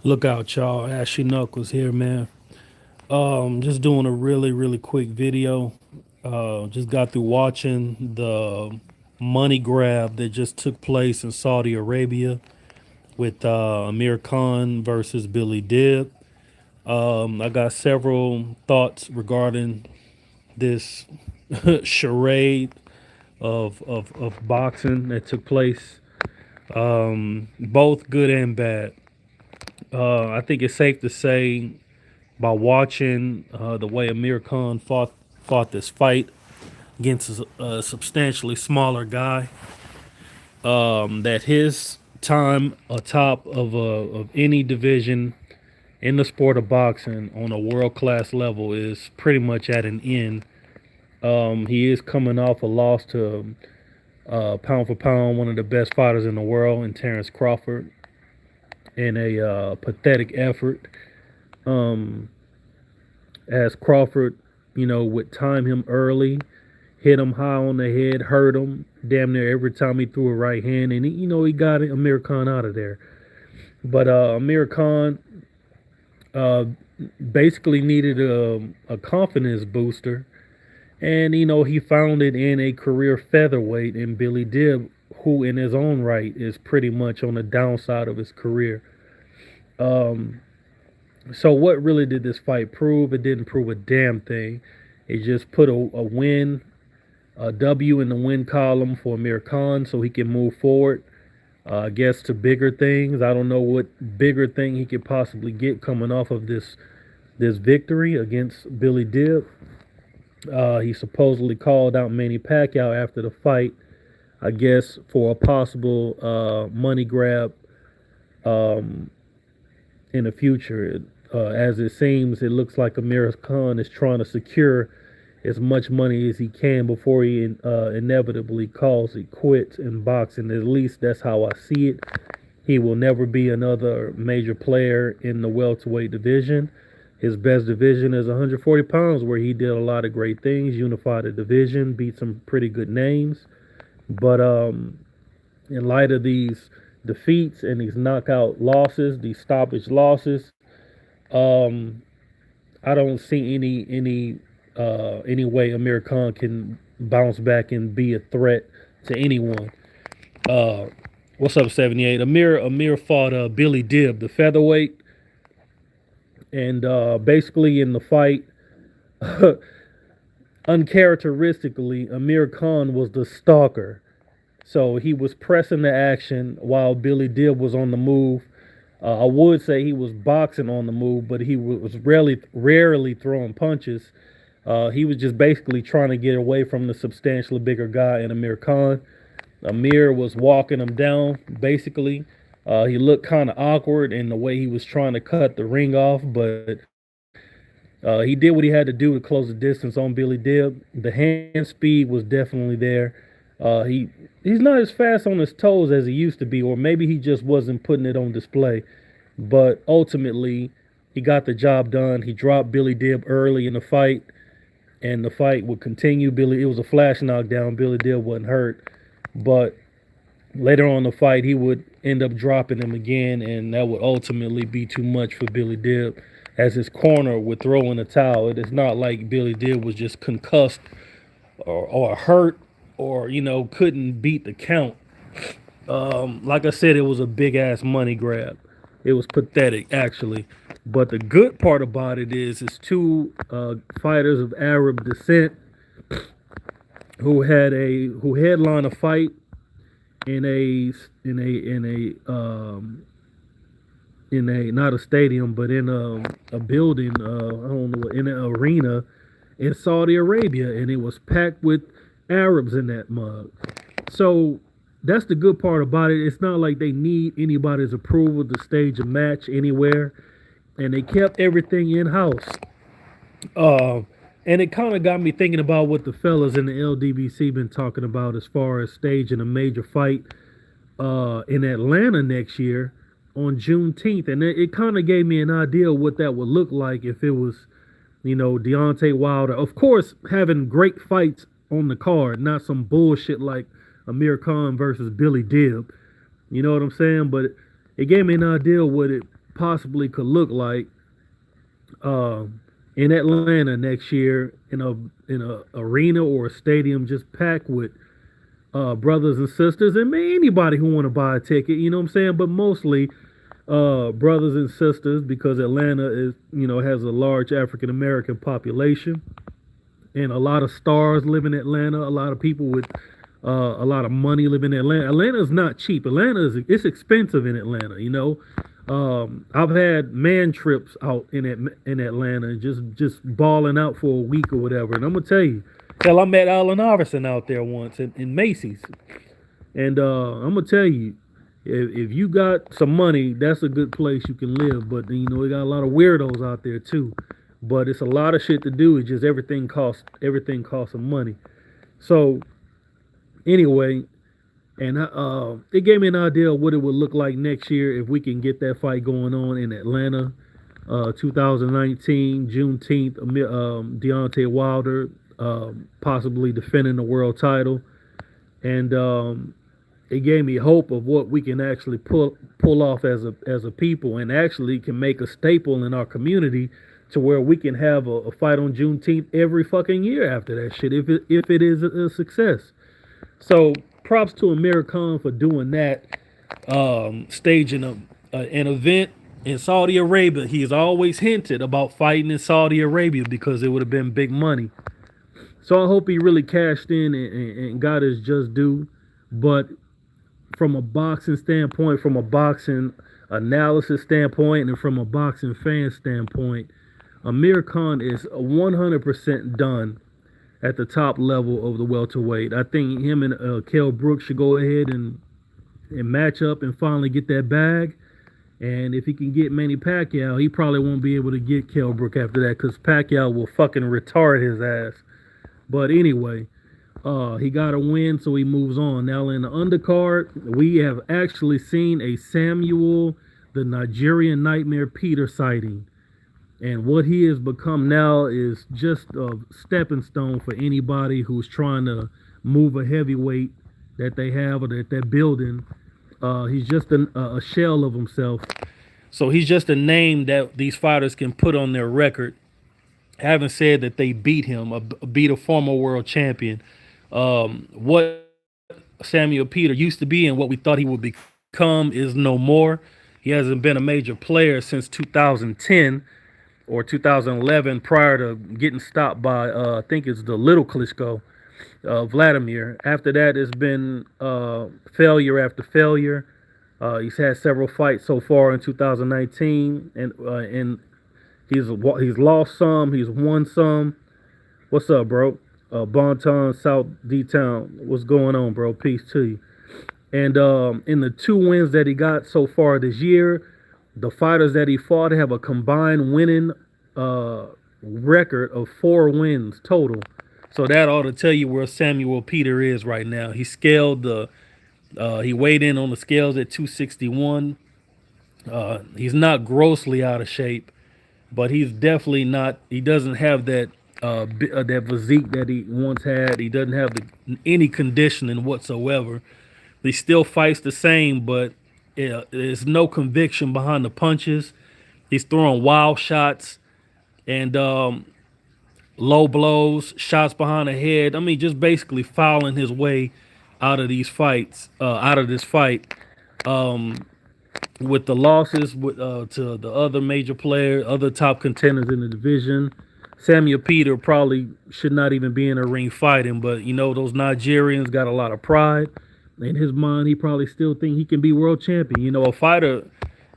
Look out, y'all. Ashy Knuckles here, man. Just doing a really quick video. Just got through watching the money grab that just took place in Saudi Arabia with Amir Khan versus Billy Dib. I got several thoughts regarding this charade of boxing that took place, both good and bad. I think it's safe to say by watching the way Amir Khan fought this fight against a substantially smaller guy, that his time atop of any division in the sport of boxing on a world class level is pretty much at an end. He is coming off a loss to pound for pound one of the best fighters in the world in Terrence Crawford in a pathetic effort. Um, as Crawford, would time him early, hit him high on the head, hurt him damn near every time he threw a right hand, and he got Amir Khan out of there. But Amir Khan uh, basically needed a confidence booster, and he found it in a career featherweight in Billy Dib, who in his own right is pretty much on the downside of his career. Um, so what really did this fight prove? It didn't prove a damn thing. It just put a win, a W in the win column for Amir Khan so he can move forward, I guess, to bigger things. I don't know what bigger thing he could possibly get coming off of this victory against Billy Dib. He supposedly called out Manny Pacquiao after the fight, I guess, for a possible money grab um, in the future. As it seems, it looks like Amir Khan is trying to secure as much money as he can before he inevitably calls it quits in boxing. At least that's how I see it. He will never be another major player in the welterweight division. His best division is 140 pounds, where he did a lot of great things, unified the division, beat some pretty good names. But in light of these defeats and these knockout losses, these stoppage losses, um, I don't see any way Amir Khan can bounce back and be a threat to anyone. Uh, what's up, 78? Amir fought Billy Dib, the featherweight, and basically in the fight, uncharacteristically, Amir Khan was the stalker. So he was pressing the action while Billy Dib was on the move. I would say he was boxing on the move, but he was rarely throwing punches. He was just basically trying to get away from the substantially bigger guy in Amir Khan. Amir was walking him down, basically. He looked kind of awkward in the way he was trying to cut the ring off, but he did what he had to do to close the distance on Billy Dib. The hand speed was definitely there. He's not as fast on his toes as he used to be, or maybe he just wasn't putting it on display. But ultimately, he got the job done. He dropped Billy Dib early in the fight, and the fight would continue. It was a flash knockdown. Billy Dib wasn't hurt, but later on in the fight, he would end up dropping him again, and that would ultimately be too much for Billy Dib, as his corner would throw in a towel. It is not like Billy Dib was just concussed or hurt or couldn't beat the count. Like I said, it was a big ass money grab. It was pathetic, actually. But the good part about it is, it's two fighters of Arab descent who headline a fight in a not a stadium, but in a building. I don't know, in an arena in Saudi Arabia, and it was packed with Arabs in that mug. So that's the good part about it. It's not like they need anybody's approval to stage a match anywhere, and they kept everything in house. Uh, and it kind of got me thinking about what the fellas in the LDBC been talking about as far as staging a major fight in Atlanta next year on Juneteenth, and it kind of gave me an idea of what that would look like if it was, Deontay Wilder. Of course, having great fights on the card, not some bullshit like Amir Khan versus Billy Dib. You know what I'm saying? But it gave me an idea what possibly could look like um, in Atlanta next year in a arena or a stadium just packed with brothers and sisters and anybody who want to buy a ticket. You know what I'm saying? But mostly brothers and sisters because Atlanta is has a large African American population and a lot of stars live in Atlanta. A lot of people with a lot of money live in Atlanta. Atlanta is not cheap. Atlanta is it's expensive in Atlanta. I've had man trips out in Atlanta, just balling out for a week or whatever. And I'm gonna tell you, hell, I met Allen Iverson out there once in Macy's, and I'm gonna tell you, if you got some money, that's a good place you can live. But we got a lot of weirdos out there too. But it's a lot of shit to do. It's just everything costs some money. So anyway, and it gave me an idea of what it would look like next year if we can get that fight going on in Atlanta, 2019 Juneteenth. Deontay Wilder possibly defending the world title, and it gave me hope of what we can actually pull off as a people, and actually can make a staple in our community to where we can have a fight on Juneteenth every fucking year after that shit if it is a success. So props to Amir Khan for doing that, staging an event in Saudi Arabia. He has always hinted about fighting in Saudi Arabia because it would have been big money. So I hope he really cashed in and got his just due. But from a boxing standpoint, from a boxing analysis standpoint, and from a boxing fan standpoint, Amir Khan is 100% done at the top level of the welterweight. I think him and Kell Brooks should go ahead and match up and finally get that bag. And if he can get Manny Pacquiao, he probably won't be able to get Kell Brook after that because Pacquiao will fucking retard his ass. But anyway, he got a win, so he moves on. Now in the undercard, we have actually seen a Samuel, the Nigerian Nightmare Peter sighting. And what he has become now is just a stepping stone for anybody who's trying to move a heavyweight that they have or that they're building. He's just a shell of himself. So he's just a name that these fighters can put on their record, having said that they beat him, beat a former world champion. What Samuel Peter used to be and what we thought he would become is no more. He hasn't been a major player since 2010 or 2011 prior to getting stopped by, I think it's the little Klitschko, Vladimir. After that, it's been failure after failure. He's had several fights so far in 2019, and he's lost some, he's won some. What's up, bro? Bonton, South D-Town. What's going on, bro? Peace to you. And in the 2 wins that he got so far this year, the fighters that he fought have a combined winning record of 4 wins total. So that ought to tell you where Samuel Peter is right now. He weighed in on the scales at 261. He's not grossly out of shape, but he's definitely not. He doesn't have that physique that he once had. He doesn't have any conditioning whatsoever. He still fights the same, but there's no conviction behind the punches. He's throwing wild shots and low blows, shots behind the head. I mean, just basically fouling his way out of these fights, out of this fight. With the losses to the other major players, other top contenders in the division, Samuel Peter probably should not even be in a ring fighting. But those Nigerians got a lot of pride. In his mind, he probably still think he can be world champion. A fighter.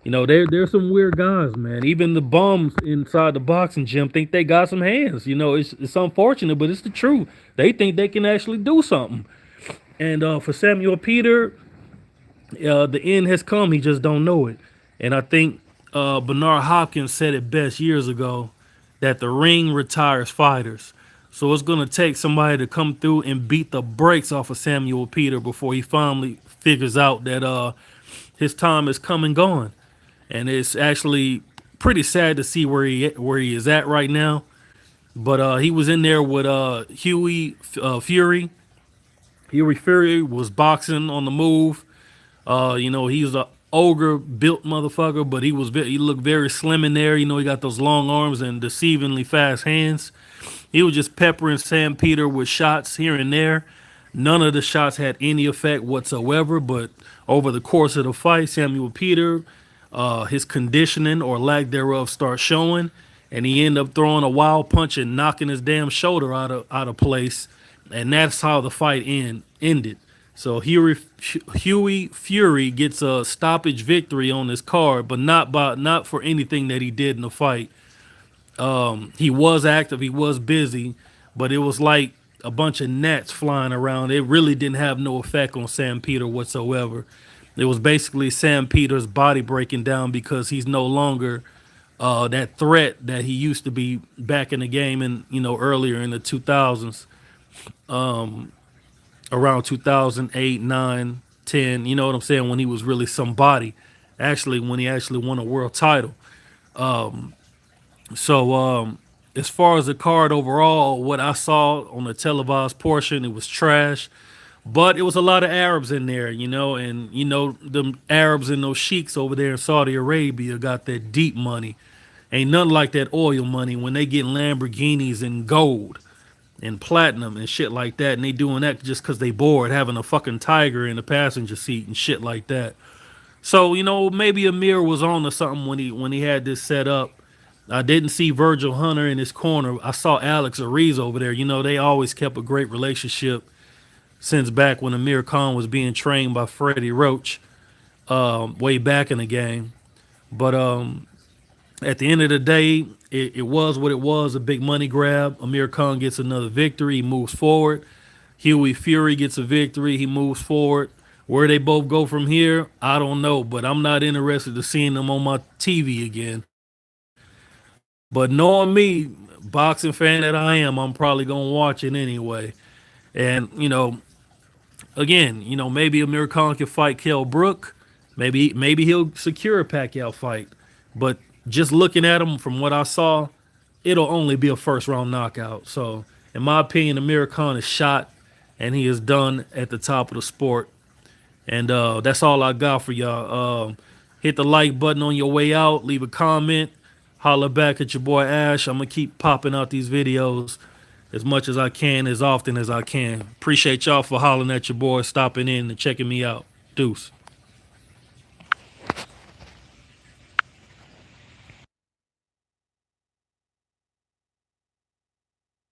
There's some weird guys, man. Even the bums inside the boxing gym think they got some hands. It's unfortunate, but it's the truth. They think they can actually do something. And for Samuel Peter, the end has come. He just don't know it. And I think Bernard Hopkins said it best years ago that the ring retires fighters. So it's going to take somebody to come through and beat the brakes off of Samuel Peter before he finally figures out that his time is come and gone. And it's actually pretty sad to see where he is at right now. But he was in there with Huey Fury. Huey Fury was boxing on the move. He's ogre built motherfucker, but he looked very slim in there. You know, he got those long arms and deceivingly fast hands. He was just peppering Sam Peter with shots here and there. None of the shots had any effect whatsoever, but over the course of the fight, Samuel Peter, his conditioning or lack thereof starts showing, and he ended up throwing a wild punch and knocking his damn shoulder out of place, and that's how the fight ended. So Huey Fury gets a stoppage victory on this card, but not for anything that he did in the fight. He was active, he was busy, but it was like a bunch of gnats flying around. It really didn't have no effect on Sam Peter whatsoever. It was basically Sam Peter's body breaking down because he's no longer that threat that he used to be back in the game and earlier in the 2000s, around 2008, 9, 10. You know what I'm saying? When he was really somebody, actually when he actually won a world title. So as far as the card overall, what I saw on the televised portion, it was trash. But it was a lot of Arabs in there, and them Arabs and those sheiks over there in Saudi Arabia got that deep money. Ain't nothing like that oil money when they get Lamborghinis and gold and platinum and shit like that, and they doing that just because they bored having a fucking tiger in the passenger seat and shit like that. So maybe Amir was on to something when he had this set up. I didn't see Virgil Hunter in his corner. I saw Alex Ariz over there. They always kept a great relationship since back when Amir Khan was being trained by Freddie Roach way back in the game. But at the end of the day, it was what it was, a big money grab. Amir Khan gets another victory. He moves forward. Huey Fury gets a victory. He moves forward. Where they both go from here, I don't know. But I'm not interested in seeing them on my TV again. But knowing me, boxing fan that I am, I'm probably going to watch it anyway. And, again, maybe Amir Khan can fight Kell Brook. Maybe he'll secure a Pacquiao fight. But just looking at him from what I saw, it'll only be a first round knockout. So, in my opinion, Amir Khan is shot and he is done at the top of the sport. And that's all I got for y'all. Hit the like button on your way out. Leave a comment. Holler back at your boy Ash. I'm going to keep popping out these videos as much as I can, as often as I can. Appreciate y'all for hollering at your boy, stopping in and checking me out. Deuce.